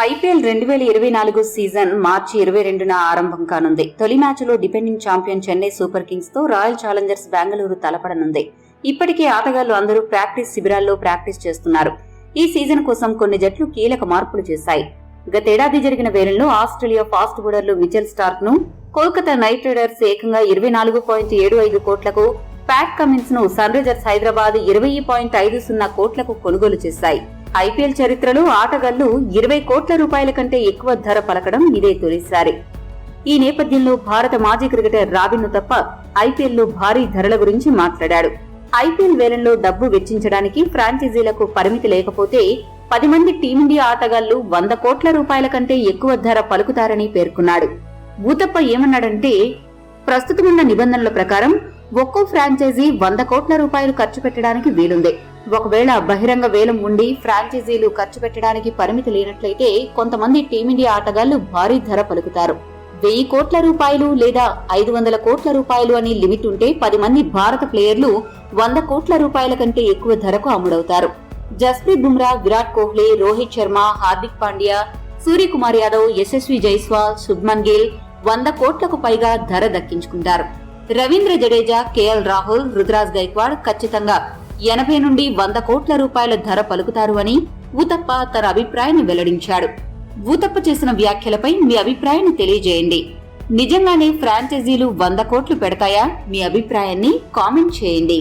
IPL 2024 season మార్చి 22న ఆరంభం కానుంది. తొలి మ్యాచ్లో defending champion Chennai super Kings తో రాయల్ ఛాలెంజర్స్ బెంగళూరు తలపడనుంది. ఇప్పటికే ఆటగాళ్లు అందరూ ప్రాక్టీస్ శిబిరాల్లో ప్రాక్టీస్ చేస్తున్నారు. ఈ సీజన్ కోసం కొన్ని జట్లు కీలక మార్పులు చేశాయి. గతేడాది జరిగిన వేలంలో ఆస్ట్రేలియా ఫాస్ట్ బౌలర్లు మిచెల్ స్టార్క్ ను కోల్కతా నైట్ రైడర్స్ ఏకంగా 24.75 కోట్లకు, ప్యాట్ కమిన్స్ ను సన్ రైజర్స్ హైదరాబాద్ 20.50 కోట్లకు కొనుగోలు చేశాయి. ఐపీఎల్ చరిత్రలో ఆటగాళ్లు 20 కోట్ల రూపాయల కంటే ఎక్కువ ధర పలకడం ఇదే తొలిసారి. ఈ నేపథ్యంలో భారత మాజీ క్రికెటర్ రాబిన్ తప్ప ఐపీఎల్ లో భారీ ధరల గురించి మాట్లాడాడు. ఐపీఎల్ వేలంలో డబ్బు వెచ్చించడానికి ఫ్రాంచైజీలకు పరిమితి లేకపోతే 10 మంది టీమిండియా ఆటగాళ్లు 100 కోట్ల రూపాయల కంటే ఎక్కువ ధర పలుకుతారని పేర్కొన్నాడు. ఊతప్ప ఏమన్నాడంటే, ప్రస్తుతమున్న నిబంధనల ప్రకారం ఒక్కో ఫ్రాంచైజీ 100 కోట్ల రూపాయలు ఖర్చు పెట్టడానికి వీలుంది. ఒకవేళ బహిరంగ వేలం ఉండి ఫ్రాంచైజీలు ఖర్చు పెట్టడానికి పరిమితి లేనట్లయితే కొంతమంది టీమిండియా ఆటగాళ్లు భారీ ధర పలుకుతారు. 1000 కోట్ల రూపాయలు లేదా 500 కోట్ల రూపాయలు అని లిమిట్ ఉంటే 10 మంది భారత ప్లేయర్లు 100 కోట్ల రూపాయల కంటే ఎక్కువ ధరకు అమ్ముడవుతారు. జస్ప్రీత్ బుమ్రా, విరాట్ కోహ్లీ, రోహిత్ శర్మ, హార్దిక్ పాండ్యా, సూర్యకుమార్ యాదవ్, యశస్వి జైస్వాల్, శుభ్మన్ గిల్ 100 కోట్లకు పైగా ధర దక్కించుకుంటారు. రవీంద్ర జడేజా, కేఎల్ రాహుల్, రుతురాజ్ గైక్వాడ్ ఖచ్చితంగా 80 నుండి 100 కోట్ల రూపాయల ధర పలుకుతారు అని ఊతప్ప తన అభిప్రాయాన్ని వెల్లడించాడు. ఊతప్ప చేసిన వ్యాఖ్యలపై మీ అభిప్రాయాన్ని తెలియజేయండి. నిజంగానే ఫ్రాంచైజీలు 100 కోట్లు పెడతాయా? మీ అభిప్రాయాన్ని కామెంట్ చేయండి.